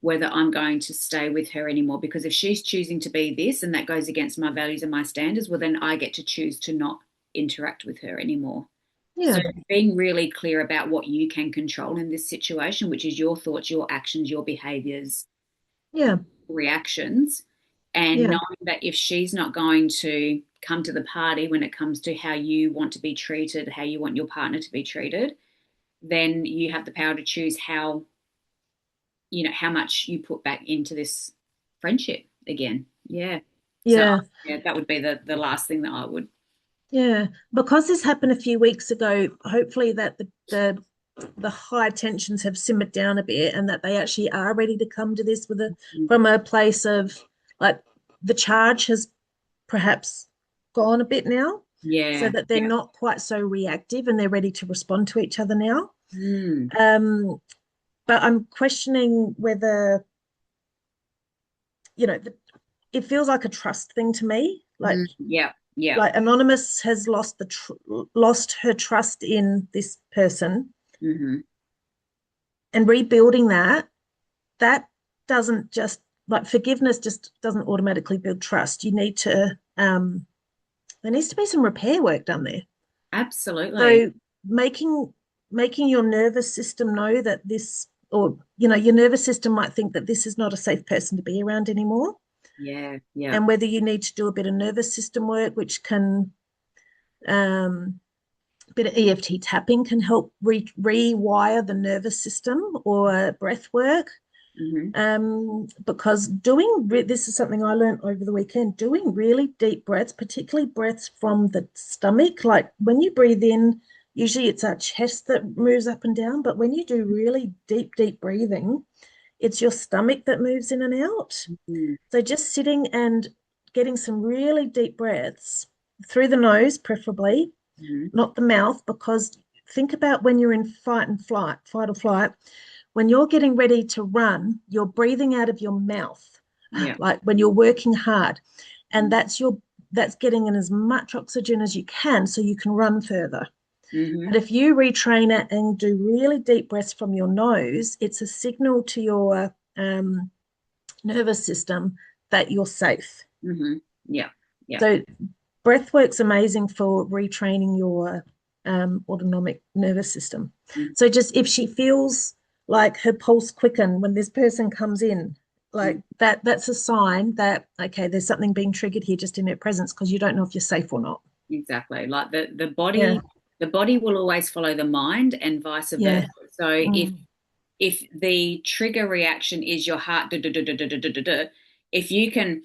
whether I'm going to stay with her anymore. Because if she's choosing to be this and that goes against my values and my standards, well, then I get to choose to not interact with her anymore. So yeah, being really clear about what you can control in this situation, which is your thoughts, your actions, your behaviors, yeah, reactions, and yeah, knowing that if she's not going to come to the party when it comes to how you want to be treated, how you want your partner to be treated, then you have the power to choose how much you put back into this friendship again. Yeah. So yeah, yeah, that would be the last thing that I would. yeah. Because this happened a few weeks ago, hopefully that the the high tensions have simmered down a bit, and that they actually are ready to come to this from a place of like the charge has perhaps gone a bit now, so Yeah. that they're Yeah. not quite so reactive and they're ready to respond to each other now. Mm. Um, but I'm questioning whether, you know, it feels like a trust thing to me. Mm. Yeah. Yeah. Like Anonymous has lost her trust in this person, Hmm. and rebuilding that doesn't just like forgiveness just doesn't automatically build trust. You need to there needs to be some repair work done there. Absolutely. So making your nervous system know that this, or your nervous system might think that this is not a safe person to be around anymore, Yeah. Yeah. and whether you need to do a bit of nervous system work, which can a bit of EFT tapping can help rewire the nervous system, or breath work. Hmm. Because this is something I learned over the weekend, doing really deep breaths, particularly breaths from the stomach. Like when you breathe in, usually it's our chest that moves up and down, but when you do really deep breathing, it's your stomach that moves in and out. Hmm. So just sitting and getting some really deep breaths through the nose, preferably, Hmm. not the mouth, because think about when you're in fight or flight, when you're getting ready to run, you're breathing out of your mouth, Yeah. like when you're working hard, and that's getting in as much oxygen as you can so you can run further. Hmm. But if you retrain it and do really deep breaths from your nose, it's a signal to your nervous system that you're safe. Hmm. Yeah. Yeah. So breath work's amazing for retraining your autonomic nervous system. Mm-hmm. So just if she feels like her pulse quicken when this person comes in, like that's a sign that, okay, there's something being triggered here just in her presence, because you don't know if you're safe or not. Exactly. Like Yeah, the body will always follow the mind and vice yeah. versa. So Mm. if the trigger reaction is your heart, if you can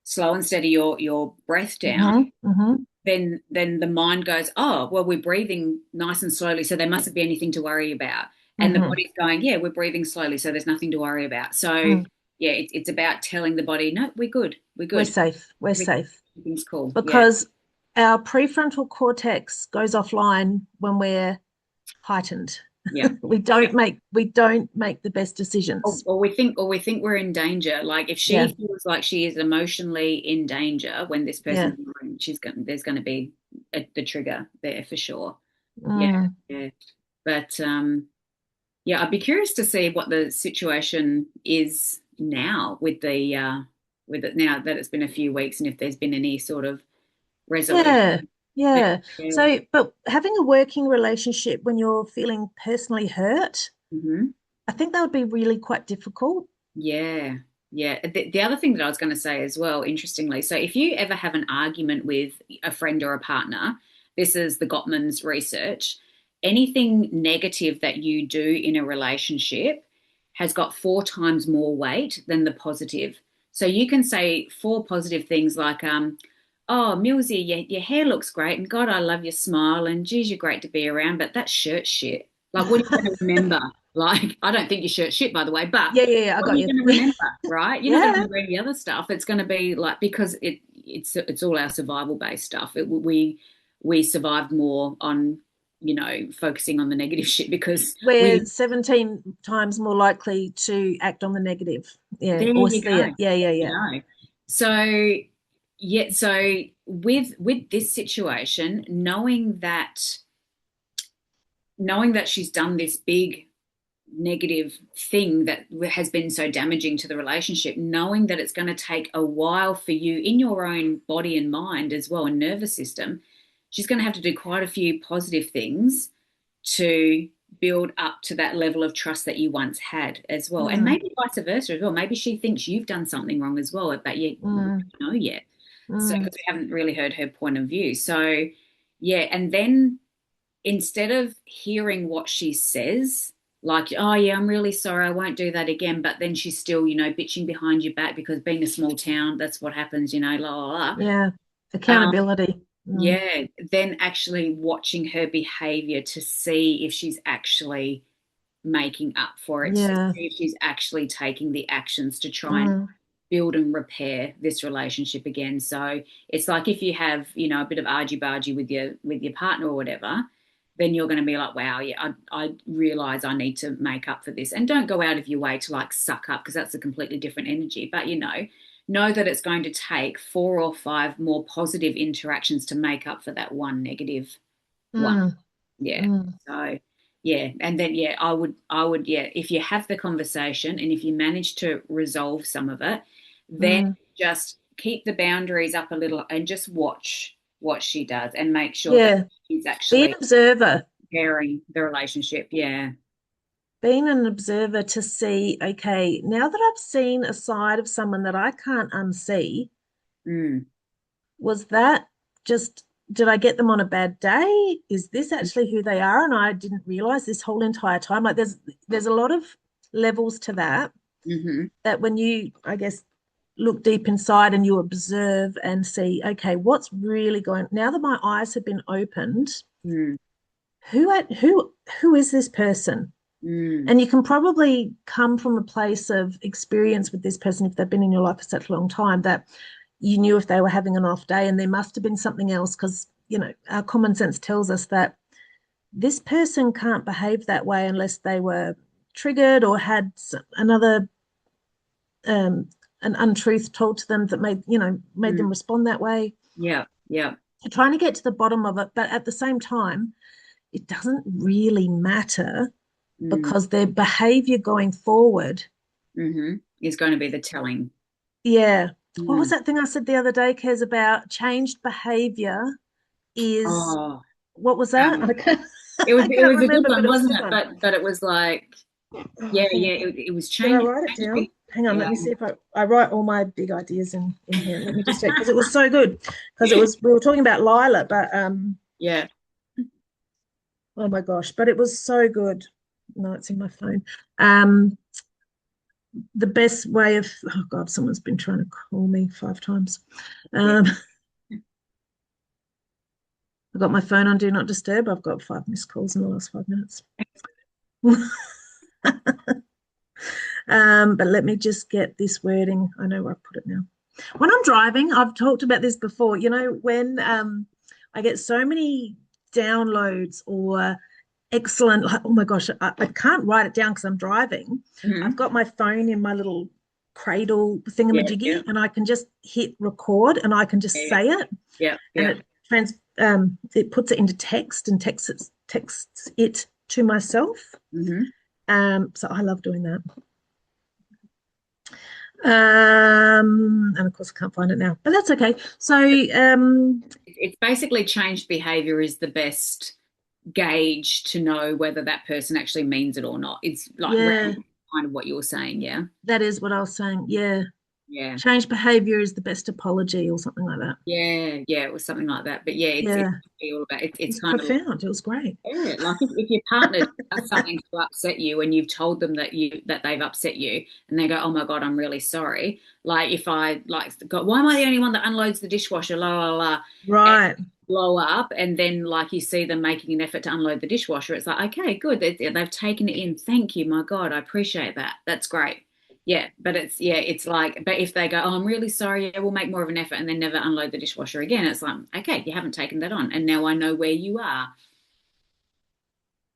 slow and steady your breath down, Mm-hmm, mm-hmm, then the mind goes, oh, well, we're breathing nice and slowly, so there mustn't be anything to worry about. And the mm-hmm, body's going, yeah, we're breathing slowly, so there's nothing to worry about. So mm. yeah, it's about telling the body, no, we're good, we're We're good, safe. We're safe. everything's cool. Yeah. Because our prefrontal cortex goes offline when we're heightened. Yeah. we don't make the best decisions. Or we think we're in danger. Like if she Yeah, feels like she is emotionally in danger when this yeah. person's in the room, there's going to be the trigger there for sure. Yeah, Mm. yeah. But yeah, I'd be curious to see what the situation is now with it now that it's been a few weeks, and if there's been any sort of resolution. Yeah, yeah. Yeah. So, but having a working relationship when you're feeling personally hurt, Hmm. I think that would be really quite difficult. Yeah, yeah. The other thing that I was going to say as well, interestingly, so if you ever have an argument with a friend or a partner, this is the Gottman's research, anything negative that you do in a relationship has got 4 times more weight than the positive. So you can say 4 positive things like, oh, Millsy, your hair looks great, and God, I love your smile, and geez, you're great to be around, but that shirt's shit. Like, what are you going to remember? Like, I don't think your shirt's shit, by the way, but Yeah, yeah, yeah, I what are got you you. going to remember, right? You're not going to Yeah, remember any other stuff. It's going to be like because it's all our survival based stuff. We survived more on focusing on the negative shit because we're we 17 times more likely to act on the negative. Yeah, there or you see it. go. Yeah, yeah, You yeah. know. So yeah, so with this situation, knowing that she's done this big negative thing that has been so damaging to the relationship, knowing that it's going to take a while for you in your own body and mind as well and nervous system, she's going to have to do quite a few positive things to build up to that level of trust that you once had as well. And Mm, maybe vice versa as well. Maybe she thinks you've done something wrong as well, but you mm, don't know yet. So mm. because we haven't really heard her point of view. So yeah, and then instead of hearing what she says, like, oh yeah, I'm really sorry, I won't do that again, but then she's still, bitching behind your back because being a small town, that's what happens, la la Yeah, la. accountability. Mm. Yeah, then actually watching her behavior to see if she's actually making up for it, to Yeah. see if she's actually taking the actions to try and Mm. build and repair this relationship again. So it's like if you have, a bit of argy-bargy with your partner or whatever, then you're going to be like, wow, yeah, I realize I need to make up for this. And don't go out of your way to like suck up because that's a completely different energy. But know that it's going to take 4 or 5 more positive interactions to make up for that one negative one. Mm. Yeah. Mm. So yeah, and then yeah, I would yeah, if you have the conversation and if you manage to resolve some of it, then Mm. just keep the boundaries up a little and just watch what she does and make sure that Yeah. she's Be an actually observer. repairing the relationship. Yeah. Being an observer to see, okay, now that I've seen a side of someone that I can't unsee, Mm. was that just, did I get them on a bad day? Is this actually who they are? And I didn't realize this whole entire time. Like there's a lot of levels to that, Mm-hmm. that when you, I guess, look deep inside and you observe and see, okay, what's really going, now that my eyes have been opened, Mm. who is this person? Mm. And you can probably come from a place of experience with this person if they've been in your life for such a long time that you knew if they were having an off day, and there must have been something else, because our common sense tells us that this person can't behave that way unless they were triggered or had another um, an untruth told to them that made Mm. them respond that way. Yeah. Yeah. So trying to get to the bottom of it, but at the same time, it doesn't really matter, Mm. because their behavior going forward. Mm-hmm. Is going to be the telling. Yeah. What was Mm. that thing I said the other day, Kez, about changed behavior is, Oh, what was that? um, I it can't was a good remember, but one, it was a wasn't good it? one. But it was like, Oh, yeah, hang yeah, on. it was Did I changing. write it down? Hang on, let me see if I write all my big ideas in here. Let me just check, because it was so good. Because we were talking about Lila, but Yeah. oh my gosh, but it was so good. No, it's in my phone. Um, the best way of, oh God, someone's been trying to call me 5 times. Um, I've got my phone on Do Not Disturb. I've got 5 missed calls in the last 5 minutes. But let me just get this wording. I know where I put it now. When I'm driving, I've talked about this before. When I get so many downloads or excellent, like, oh my gosh, I can't write it down because I'm driving. I've Mhm. got my phone in my little cradle Yeah, yeah, thingamajiggy, and I can just hit record and I can just yeah, say it, yeah, and yeah. it puts it into text and texts it to myself. Hmm. So I love doing that. And of course I can't find it now, but that's okay. So It's basically changed behavior is the best gauge to know whether that person actually means it or not. It's like yeah, kind of what you were saying, yeah. that is what I was saying. Yeah, Yeah. change behavior is the best apology or something like that. Yeah, yeah, it was something like that. But yeah, it's Yeah, all about it's it's kind of profound. It was great. yeah, like if your partner does something to upset you and you've told them that they've upset you and they go, oh my God, I'm really sorry. Like if I like go, why am I the only one that unloads the dishwasher? La la la, and Right. blow up, and then like you see them making an effort to unload the dishwasher. It's like, okay, good. They've taken it in. Thank you, my God, I appreciate that. That's great. Yeah, but it's like, but if they go, oh, I'm really sorry, yeah, we'll make more of an effort, and then never unload the dishwasher again, it's like, okay, you haven't taken that on, and now I know where you are.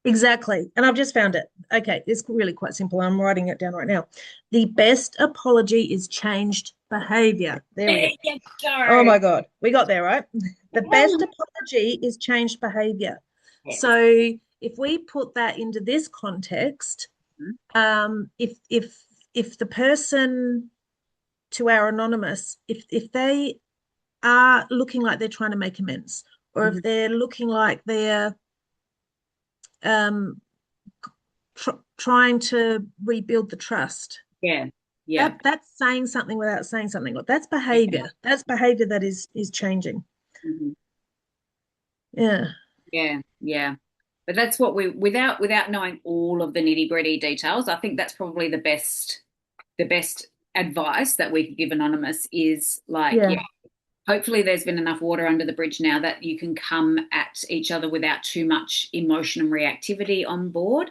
Exactly. And I've just found it. Okay, it's really quite simple. I'm writing it down right now. The best apology is changed behavior. There we There go. you Oh go. my God, we got there, right? The best apology is changed behavior. Yes. So if we put that into this context, if the person, to our anonymous, if they are looking like they're trying to make amends, or Mhm. if they're looking like they're um, trying to rebuild the trust, Yeah, yeah, that's saying something without saying something. Look, that's yeah. behavior. That's behavior that is changing. Mhm. Yeah. Yeah, yeah. But that's what we without knowing all of the nitty-gritty details, I think that's probably the best advice that we could give anonymous is like, Yeah. yeah, hopefully there's been enough water under the bridge now that you can come at each other without too much emotion and reactivity on board.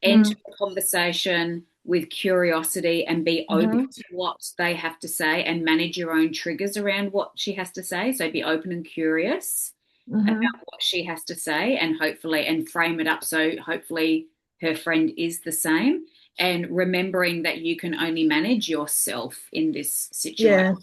Enter Mm, the conversation with curiosity and be open mm-hmm, to what they have to say and manage your own triggers around what she has to say. So be open and curious mm-hmm. about what she has to say and hopefully and frame it up so hopefully her friend is the same, and remembering that you can only manage yourself in this situation. Yeah,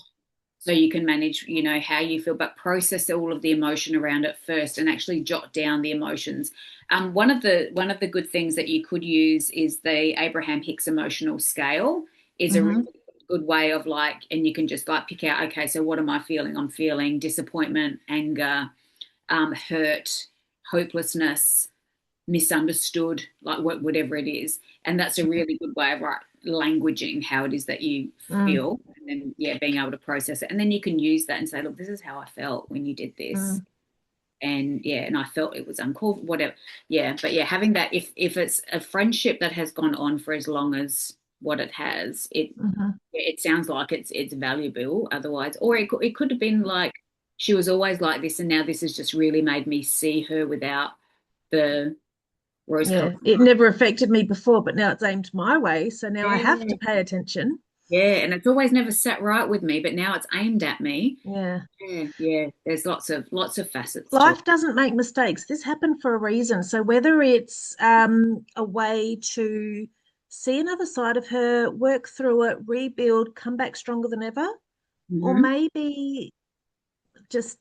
So you can manage, how you feel, but process all of the emotion around it first and actually jot down the emotions. One of the good things that you could use is the Abraham Hicks emotional scale. Is a mm-hmm, really good way of and you can just pick out, okay, so what am I feeling? I'm feeling disappointment, anger, hurt, hopelessness, misunderstood, whatever it is. And that's a really good way of languaging how it is that you mm, feel, and then being able to process it. And then you can use that and say, look, this is how I felt when you did this. mm, And I felt it was uncalled, whatever. But having that, if it's a friendship that has gone on for as long as what it has, mm-hmm. it sounds like it's valuable otherwise. Or it could have been like she was always like this and now this has just really made me see her without the rose Yeah, colored. it never affected me before, but now it's aimed my way. So now I have to Yeah. pay attention. Yeah, and it's always never sat right with me, but now it's aimed at me. Yeah. Yeah. There's lots of facets to it. Life doesn't make mistakes. This happened for a reason. So whether it's a way to see another side of her, work through it, rebuild, come back stronger than ever, or Hmm. maybe just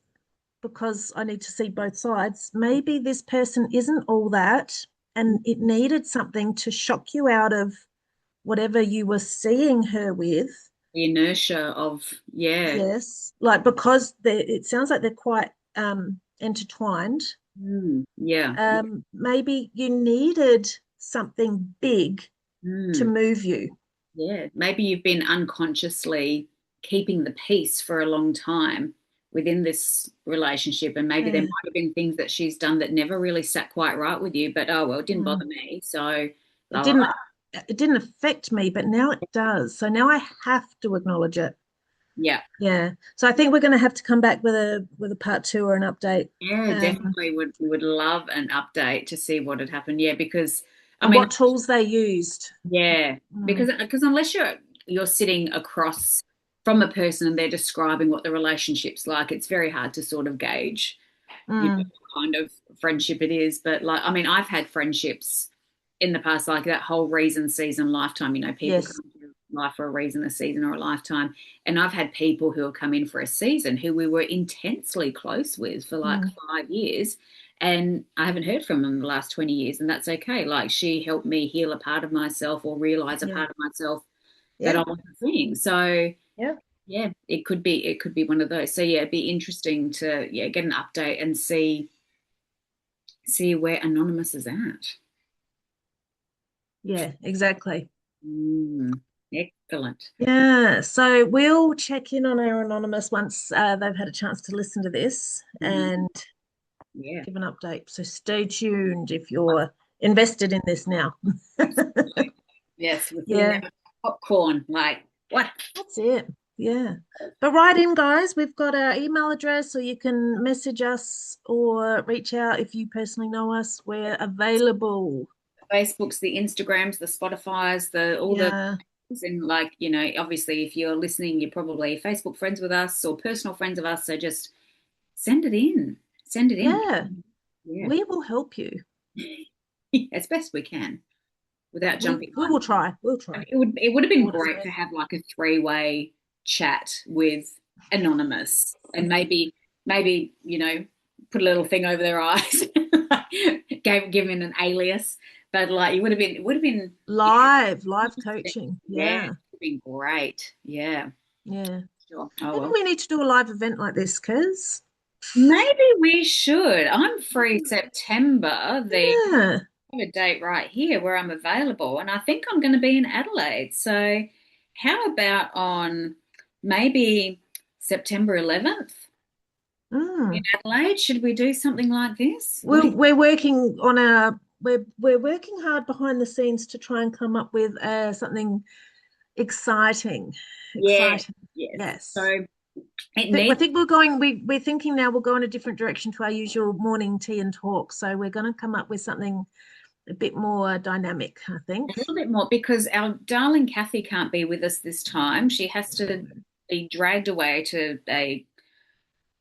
because I need to see both sides, maybe this person isn't all that and it needed something to shock you out of whatever you were seeing her with. The inertia of Yes, like because it sounds like they're quite intertwined. yeah. Maybe you needed something big to Mm. move you. Yeah, maybe you've been unconsciously keeping the peace for a long time within this relationship, and maybe there Yeah. might have been things that she's done that never really sat quite right with you, but oh well, it didn't bother Mm. me. So, It la la la. didn't affect me, but now it does. So now I have to acknowledge it. Yeah, Yeah. So I think we're going to have to come back with a part two or an update. yeah, Um, definitely would love an update to see what had happened. Yeah, because I and mean, what tools they used. yeah, Mm, because unless you're sitting across from a person and they're describing what the relationship's like, it's very hard to sort of gauge, mm, what kind of friendship it is. But I mean, I've had friendships in the past, like that whole reason, season, lifetime. People yes. come into life for a reason, a season, or a lifetime. And I've had people who have come in for a season who we were intensely close with for like Mm, 5 years. And I haven't heard from them in the last 20 years, and that's okay. Like she helped me heal a part of myself or realize a yeah. part of myself that Yeah. I wasn't seeing. So Yeah. yeah, it could be one of those. So yeah, it'd be interesting to get an update and see where Anonymous is at. Yeah. Exactly. Mm, excellent. Yeah. So we'll check in on our anonymous once they've had a chance to listen to this Mhm. and Yeah, give an update. So stay tuned if you're invested in this now. absolutely. Yes, we're sitting there Yeah. with popcorn. Like, what? That's it. Yeah. But write in, guys. We've got our email address, or you can message us or reach out if you personally know us. We're available. Facebook's, the Instagrams, the Spotify's, the all the Yeah. and obviously if you're listening, you're probably Facebook friends with us or personal friends of us. So just send it in. Send it in. Yeah. Yeah. We will help you. As best we can without jumping We will try. We'll try. it would have been Orders great to best. have like a three-way chat with Anonymous and maybe put a little thing over their eyes, give them an alias, but like it would have been Live interesting. coaching. Yeah, it Yeah. would have been great. Yeah, Yeah. sure. Oh Maybe well. we need to do a live event like this, Kaz. Maybe we should. I'm free September. Yeah. Have a date right here where I'm available, and I think I'm going to be in Adelaide. So, how about on maybe September 11th in Mm. Adelaide? Should we do something like this? What do you We're working on our we're working hard behind the scenes to try and come up with something exciting. Yeah, Exciting. yes. So Yes. It I needs, think we're thinking now we'll go in a different direction to our usual morning tea and talk. So we're going to come up with something a bit more dynamic, I a think. little bit more because our darling Kathy can't be with us this time. She has to be dragged away to a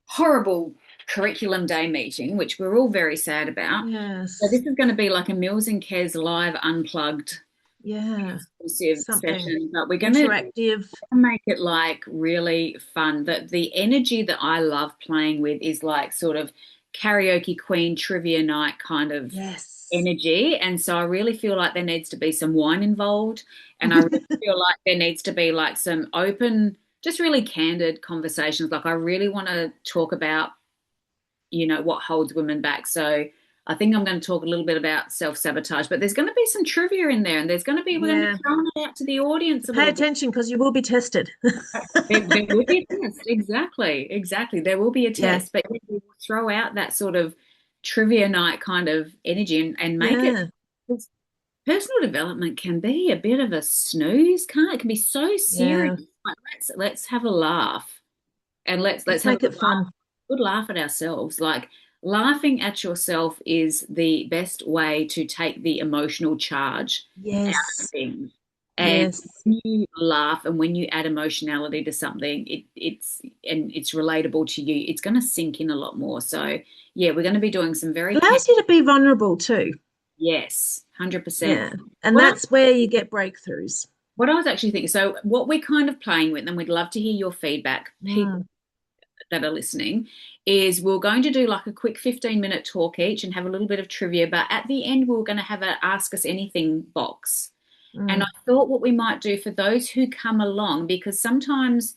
horrible curriculum day meeting, which we're all very sad about. So Yes. this is going to be like a Mills and Kes live unplugged Yeah. exclusive Something session, but we're going to interactive. make it like really fun. The energy that I love playing with is like sort of karaoke queen trivia night kind of Yes. energy. And so I really feel like there needs to be some wine involved. And I really feel like there needs to be like some open, just really candid conversations. Like I really want to talk about, what holds women back. So I think I'm going to talk a little bit about self-sabotage, but there's going to be some trivia in there and we're going to be Yeah. throwing it out to the audience a Pay little bit. attention because you will be tested. There will be a test. Exactly. Exactly. There will be a Yeah. test, but we will throw out that sort of trivia night kind of energy and make it. Yeah. Personal development can be a bit of a snooze, can't it? It can be so serious. Yeah. Like, let's have a laugh and let's Let's have a make it fun. good laugh at ourselves. Like laughing at yourself is the best way to take the emotional charge out of Yes. things. And Yes. when you laugh and when you add emotionality to something, it's relatable to you. It's going to sink in a lot more. So yeah, we're going to be doing some very Allows you to be vulnerable too. yes, 100%. Yeah. And What I, that's where you get breakthroughs. what I was actually thinking, so what we're kind of playing with, and we'd love to hear your feedback, people Mm. that are listening, is we're going to do like a quick 15-minute talk each and have a little bit of trivia, but at the end we're going to have a ask us anything box. And I Mm. thought what we might do for those who come along, because sometimes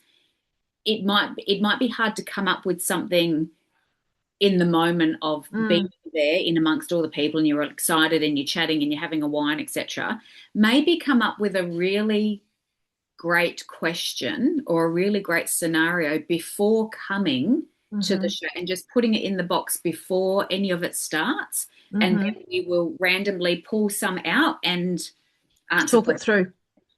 it might be hard to come up with something in the moment of being Mm. there in amongst all the people and you're excited and you're chatting and you're having a wine, etc. Maybe come up with a really great question or a really great scenario before coming to the Mm-hmm. show and just putting it in the box before any of it starts. And Mm-hmm. then we will randomly pull some out and answer Talk it questions. through.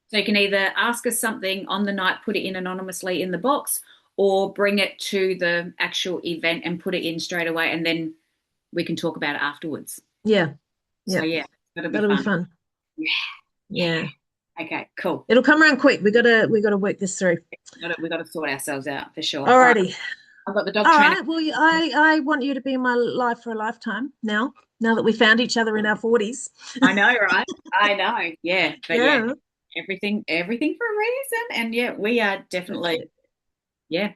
So you can either ask us something on the night, put it in anonymously in the box, or bring it to the actual event and put it in straight away, and then we can talk about it afterwards. Yeah. So Yeah. yeah, that'll be That'll be fun. fun. Yeah, Yeah. okay, cool. It'll come around quick. We gotta work this through. We got to sort ourselves out for sure. All right, Alrighty. I've got the dog All trainer. right. Well, I want you to be in my life for a lifetime now. Now that we found each other in our 40s. I know, right? I know. Yeah, but yeah, Yeah. everything for a reason, and yeah, we are That's definitely it. yeah,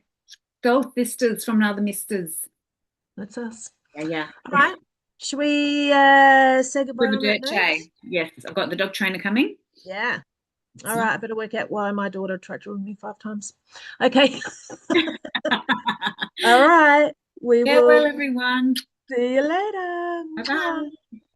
soul sisters from another misters. That's us. Yeah, yeah. All right. Should we say goodbye With the on that dirt note? Che. Yes, I've got the dog trainer coming. Yeah. All right. I better work out why my daughter tried to ruin me 5 times. Okay. All right. We Farewell, will everyone. see you later. Bye Ciao. bye.